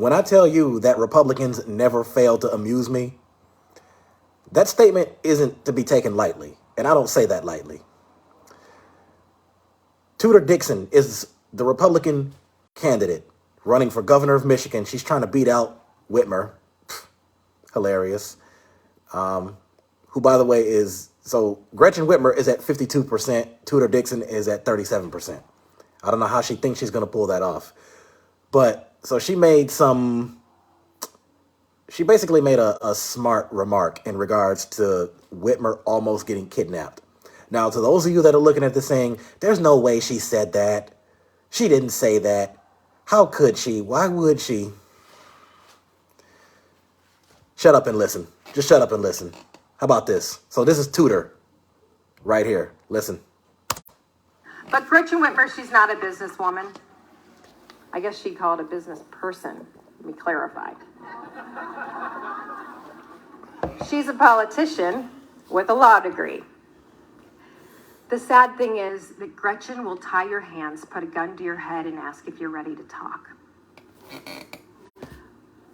When I tell you that Republicans never fail to amuse me, that statement isn't to be taken lightly, and I don't say that lightly. Tudor Dixon is the Republican candidate running for governor of Michigan. She's trying to beat out Whitmer. Hilarious. Who, by the way, so Gretchen Whitmer is at 52%. Tudor Dixon is at 37%. I don't know how she thinks she's going to pull that off. But so she basically made a smart remark in regards to Whitmer almost getting kidnapped. Now, to those of you that are looking at this saying, there's no way she said that. She didn't say that. How could she? Why would she? Shut up and listen. Just shut up and listen. How about this? So this is Tudor right here. Listen. But Gretchen Whitmer, she's not a businesswoman. I guess she'd call it a business person, to be clarified. She's a politician with a law degree. The sad thing is that Gretchen will tie your hands, put a gun to your head, and ask if you're ready to talk.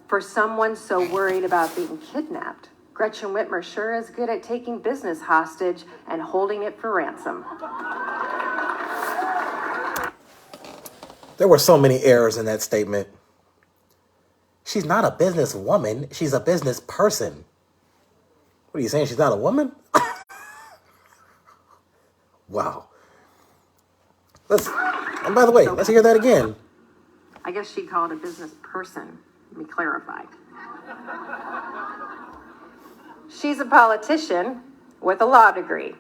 For someone so worried about being kidnapped, Gretchen Whitmer sure is good at taking business hostage and holding it for ransom. There were so many errors in that statement. She's not a businesswoman. She's a business person. What are you saying? She's not a woman? Wow. And by the way, let's hear that again. I guess she'd call it a business person, to be clarified. She's a politician with a law degree.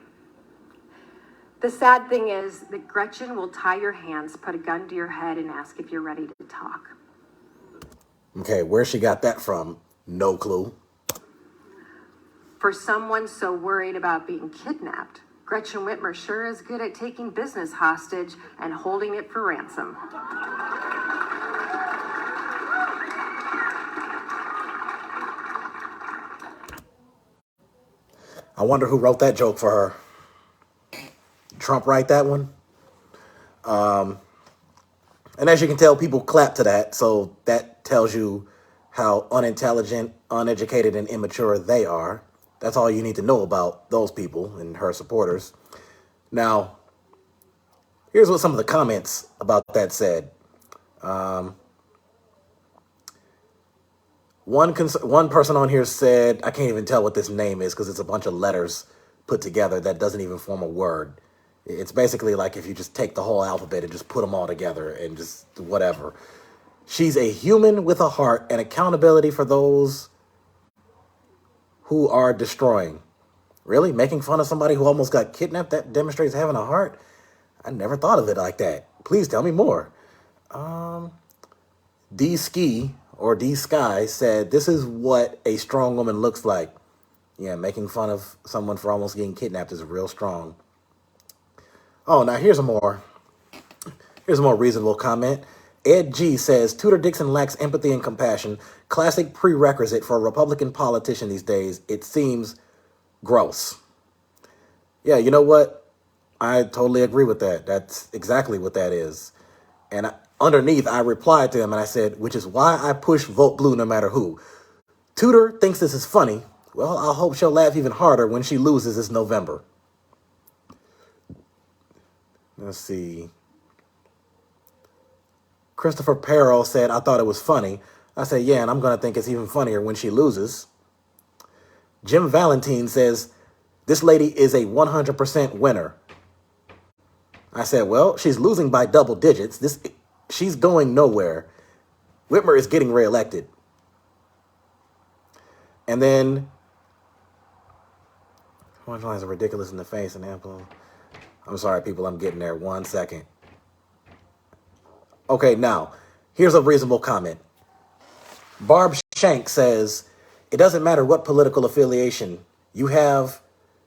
The sad thing is that Gretchen will tie your hands, put a gun to your head, and ask if you're ready to talk. Okay, where she got that from? No clue. For someone so worried about being kidnapped, Gretchen Whitmer sure is good at taking business hostage and holding it for ransom. I wonder who wrote that joke for her. Trump write that one? And as you can tell, people clap to that. So that tells you how unintelligent, uneducated, and immature they are. That's all you need to know about those people and her supporters. Now, here's what some of the comments about that said. One person on here said, I can't even tell what this name is because it's a bunch of letters put together that doesn't even form a word. It's basically like if you just take the whole alphabet and just put them all together and just whatever. She's a human with a heart and accountability for those who are destroying. Really? Making fun of somebody who almost got kidnapped? That demonstrates having a heart? I never thought of it like that. Please tell me more. D-Ski or D-Sky said, this is what a strong woman looks like. Yeah, making fun of someone for almost getting kidnapped is real strong. Oh, now here's a more reasonable comment. Ed G says, Tudor Dixon lacks empathy and compassion. Classic prerequisite for a Republican politician these days. It seems gross. Yeah, you know what? I totally agree with that. That's exactly what that is. And underneath, I replied to him and I said, which is why I push vote blue no matter who. Tudor thinks this is funny. Well, I hope she'll laugh even harder when she loses this November. Let's see. Christopher Perrell said, I thought it was funny. I said, yeah, and I'm going to think it's even funnier when she loses. Jim Valentine says, this lady is a 100% winner. I said, well, she's losing by double digits. She's going nowhere. Whitmer is getting reelected. And then, punchlines are ridiculous in the face and ample. I'm sorry, people, I'm getting there. 1 second. Okay, now, here's a reasonable comment. Barb Shank says, it doesn't matter what political affiliation you have,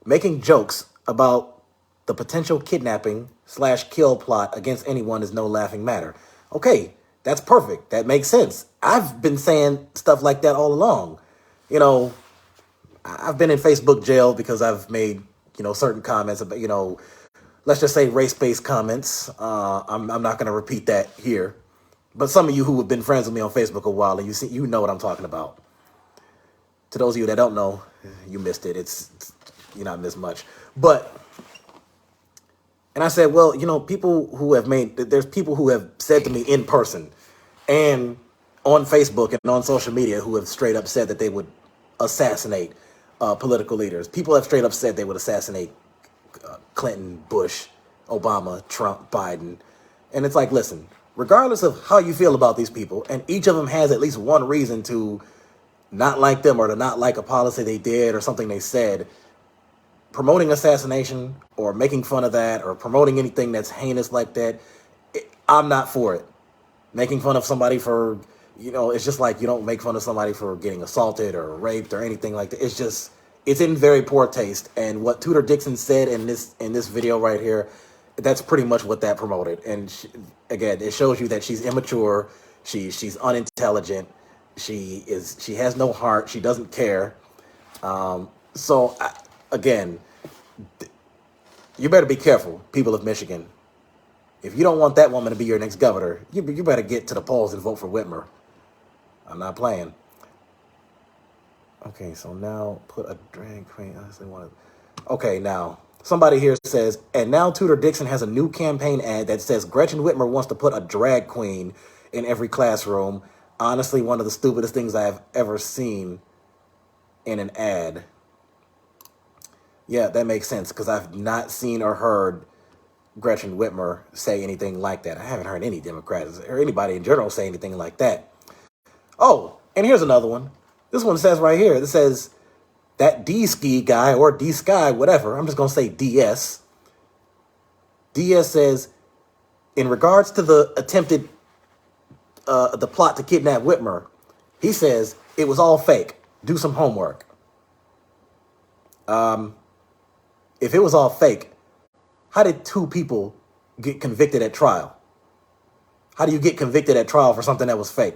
making jokes about the potential kidnapping/kill plot against anyone is no laughing matter. Okay, that's perfect. That makes sense. I've been saying stuff like that all along. You know, I've been in Facebook jail because I've made, certain comments about, let's just say race-based comments. I'm not going to repeat that here. But some of you who have been friends with me on Facebook a while, and you know what I'm talking about. To those of you that don't know, you missed it. You not missed much. But and I said, well, there's people who have said to me in person and on Facebook and on social media who have straight up said that they would assassinate political leaders. People have straight up said they would assassinate Clinton, Bush, Obama, Trump, Biden. And it's like, listen, regardless of how you feel about these people, and each of them has at least one reason to not like them or to not like a policy they did or something they said, promoting assassination or making fun of that or promoting anything that's heinous like that, I'm not for it. Making fun of somebody for, it's just like you don't make fun of somebody for getting assaulted or raped or anything like that. It's in very poor taste. And what Tudor Dixon said in this video right here, that's pretty much what that promoted. And again, it shows you that she's immature, she's unintelligent, she has no heart, she doesn't care. Again, you better be careful, people of Michigan. If you don't want that woman to be your next governor, you better get to the polls and vote for Whitmer. I'm not playing. Okay, so now put a drag queen. Okay, now somebody here says, and now Tudor Dixon has a new campaign ad that says Gretchen Whitmer wants to put a drag queen in every classroom. Honestly, one of the stupidest things I've ever seen in an ad. Yeah, that makes sense because I've not seen or heard Gretchen Whitmer say anything like that. I haven't heard any Democrats or anybody in general say anything like that. Oh, and here's another one. This one says right here, it says that D-Ski guy or D-Sky, whatever. I'm just going to say DS. DS says, in regards to the attempted, the plot to kidnap Whitmer, he says it was all fake. Do some homework. If it was all fake, how did two people get convicted at trial? How do you get convicted at trial for something that was fake?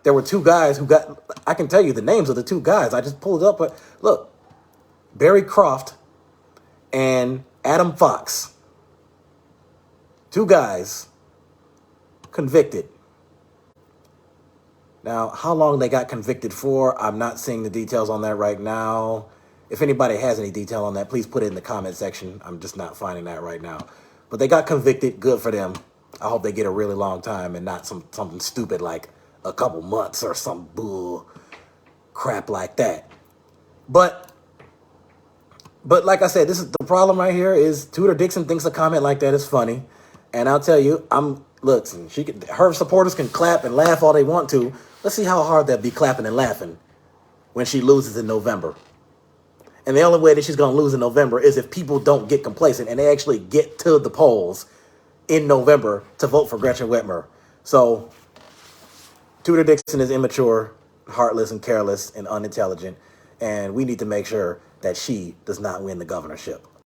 There were two guys who got, I can tell you the names of the two guys. I just pulled it up, but look, Barry Croft and Adam Fox. Two guys convicted. Now, how long they got convicted for, I'm not seeing the details on that right now. If anybody has any detail on that, please put it in the comment section. I'm just not finding that right now. But they got convicted. Good for them. I hope they get a really long time and not something stupid like a couple months or some bull crap like that. But like I said, this is the problem right here is Tudor Dixon thinks a comment like that is funny. And I'll tell you, her supporters can clap and laugh all they want to. Let's see how hard they'll be clapping and laughing when she loses in November. And the only way that she's going to lose in November is if people don't get complacent and they actually get to the polls in November to vote for Gretchen Whitmer. So Tudor Dixon is immature, heartless, and careless, and unintelligent. And we need to make sure that she does not win the governorship.